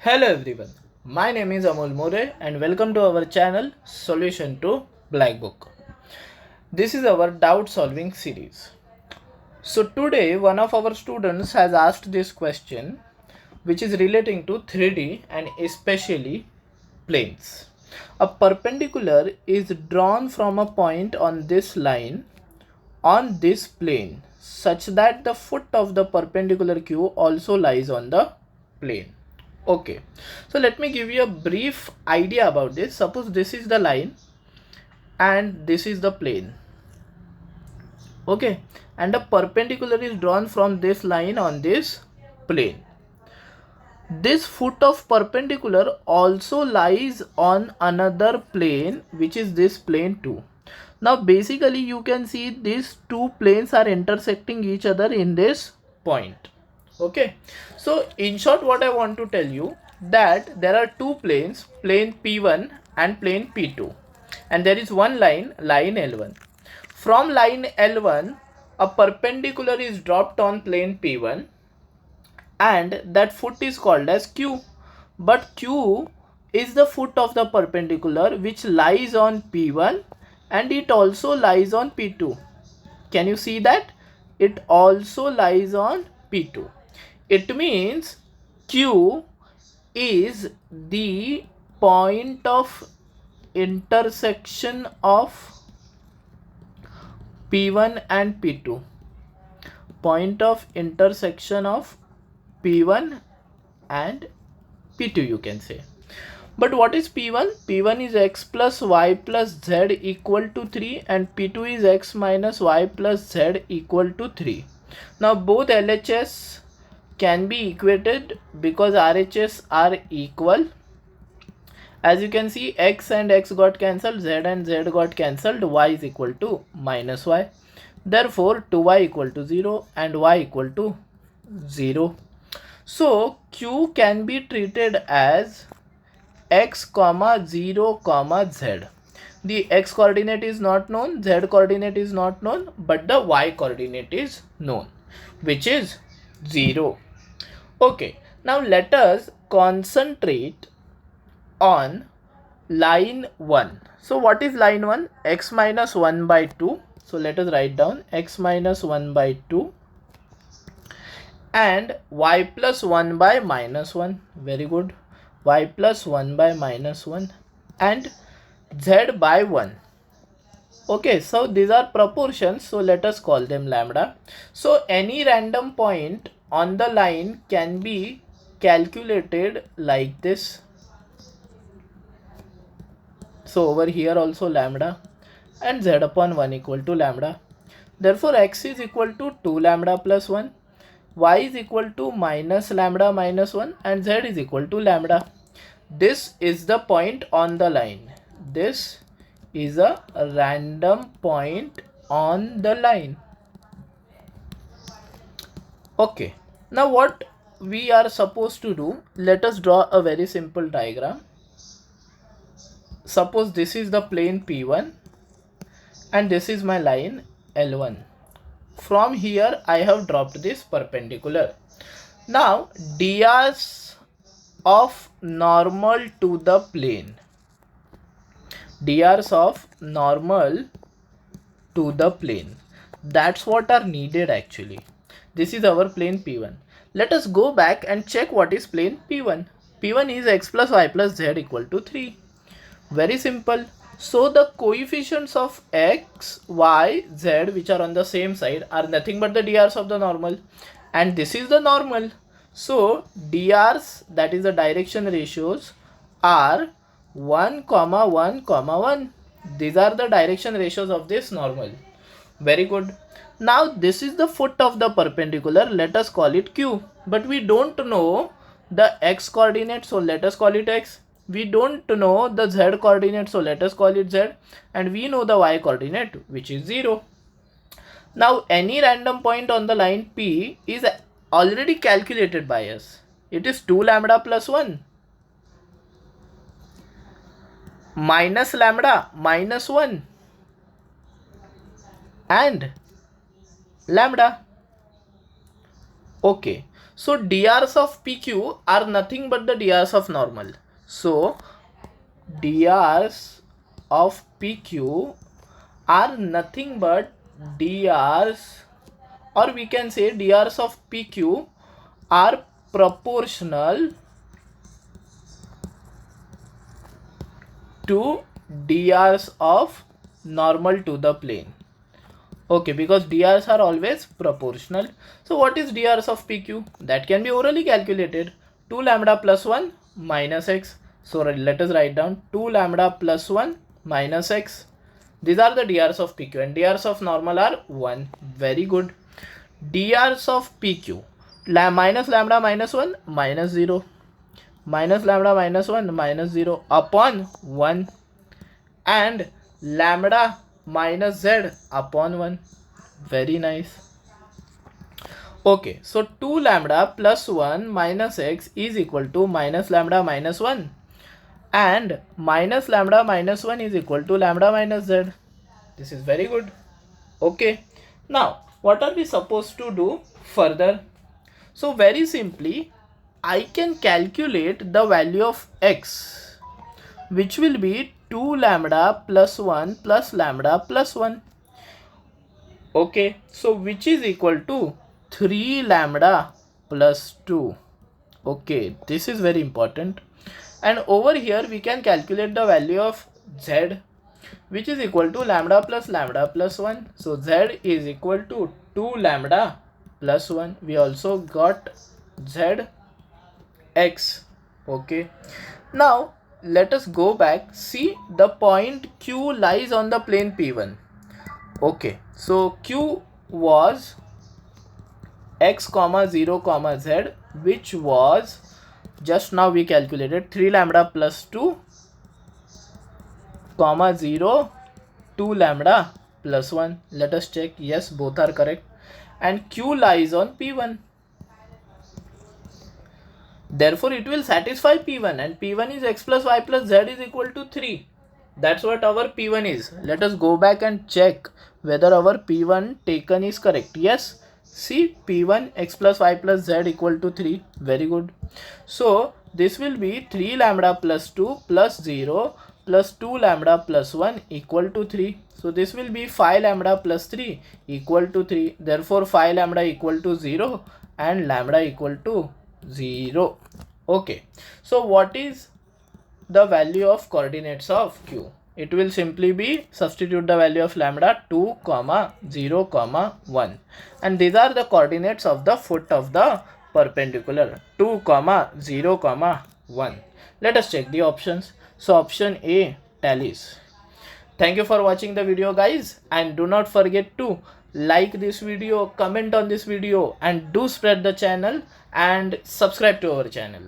Hello everyone, my name is Amol More and welcome to our channel Solution to Black Book. This is our doubt solving series. So today one of our students has asked this question which is relating to 3D and especially planes. A perpendicular is drawn from a point on this line on this plane such that the foot of the perpendicular Q also lies on the plane. Okay, so let me give you a brief idea about this. Suppose this is the line and this is the plane. Okay, and a perpendicular is drawn from this line on this plane. This foot of perpendicular also lies on another plane, which is this plane too. Now basically you can see these two planes are intersecting each other in this point. Okay, so in short what I want to tell you that there are two planes, plane P1 and plane P2, and there is one line L1. From line L1 a perpendicular is dropped on plane P1 and that foot is called as Q, but Q is the foot of the perpendicular which lies on P1 and it also lies on P2. Can you see that? It also lies on P2. It means Q is the point of intersection of P1 and P2. Point of intersection of P1 and P2 you can say. But what is P1? P1 is x plus y plus z equal to 3 and P2 is x minus y plus z equal to 3. Now both LHS can be equated because RHS are equal. As you can see, x and x got cancelled, z and z got cancelled, y is equal to minus y. Therefore 2y equal to 0 and y equal to 0. So Q can be treated as x comma 0 comma z. The x coordinate is not known, z coordinate is not known, but the y coordinate is known, which is 0. Okay, now let us concentrate on line 1. So what is line 1? X minus 1 by 2. So let us write down x minus 1 by 2 and y plus 1 by minus 1. Very good. Y plus 1 by minus 1 and z by 1. Okay, so these are proportions, so let us call them lambda. So any random point on the line can be calculated like this. So over here also lambda and z upon 1 equal to lambda. Therefore x is equal to 2 lambda plus 1, y is equal to minus lambda minus 1 and z is equal to lambda. This is the point on the line. This is a random point on the line. Okay, now what we are supposed to do, let us draw a very simple diagram. Suppose this is the plane P1 and this is my line L1. From here I have dropped this perpendicular. Now drs of normal to the plane, drs of normal to the plane, that's what are needed actually. This is our plane P1. Let us go back and check what is plane P1. P1 is x plus y plus z equal to 3. Very simple. So the coefficients of x, y, z which are on the same side are nothing but the drs of the normal, and this is the normal. So drs, that is the direction ratios, are 1 comma 1 comma 1. These are the direction ratios of this normal. Very good. Now this is the foot of the perpendicular, let us call it q, but we don't know the x coordinate, so let us call it x. We don't know the z coordinate, so let us call it z, and we know the y coordinate, which is 0. Now any random point on the line P is already calculated by us. It is 2 lambda plus 1 minus lambda minus 1 and lambda. Okay, So DRs of PQ are nothing but the DRs of normal. So DRs of PQ are nothing but DRs, or we can say DRs of PQ are proportional to DRs of normal to the plane. Okay, because DRs are always proportional. So what is DRs of PQ? That can be orally calculated. 2 lambda plus 1 minus x. So let us write down 2 lambda plus 1 minus x. These are the DRs of PQ, and DRs of normal are 1. Very good. DRs of PQ. Minus lambda minus 1 minus 0. Minus lambda minus 1 minus 0 upon 1. And lambda minus z upon 1. Very nice. Okay, so 2 lambda plus 1 minus x is equal to minus lambda minus 1, and minus lambda minus 1 is equal to lambda minus z. This is very good. Okay, now what are we supposed to do further? So very simply, I can calculate the value of x, which will be 2 lambda plus 1 plus lambda plus 1. Okay, so which is equal to 3 lambda plus 2. Okay, this is very important. And over here we can calculate the value of z, which is equal to lambda plus 1. So z is equal to 2 lambda plus 1. We also got z x. Okay, now let us go back. See, the point Q lies on the plane P1. Okay, so Q was x comma 0 comma z, which was just now we calculated 3 lambda plus 2 comma 0 2 lambda plus 1. Let us check. Yes, both are correct. And Q lies on P1. Therefore, it will satisfy P1, and P1 is x plus y plus z is equal to 3. That's what our P1 is. Let us go back and check whether our P1 taken is correct. Yes, see, P1 x plus y plus z equal to 3. Very good. So this will be 3 lambda plus 2 plus 0 plus 2 lambda plus 1 equal to 3. So this will be 5 lambda plus 3 equal to 3. Therefore 5 lambda equal to 0 and lambda equal to 0. Okay, so what is the value of coordinates of Q? It will simply be substitute the value of lambda 2 comma 0 comma 1, and these are the coordinates of the foot of the perpendicular, 2 comma 0 comma 1. Let us check the options. So option A tallies. Thank you for watching the video, guys, and do not forget to like this video, comment on this video, and do spread the channel and subscribe to our channel.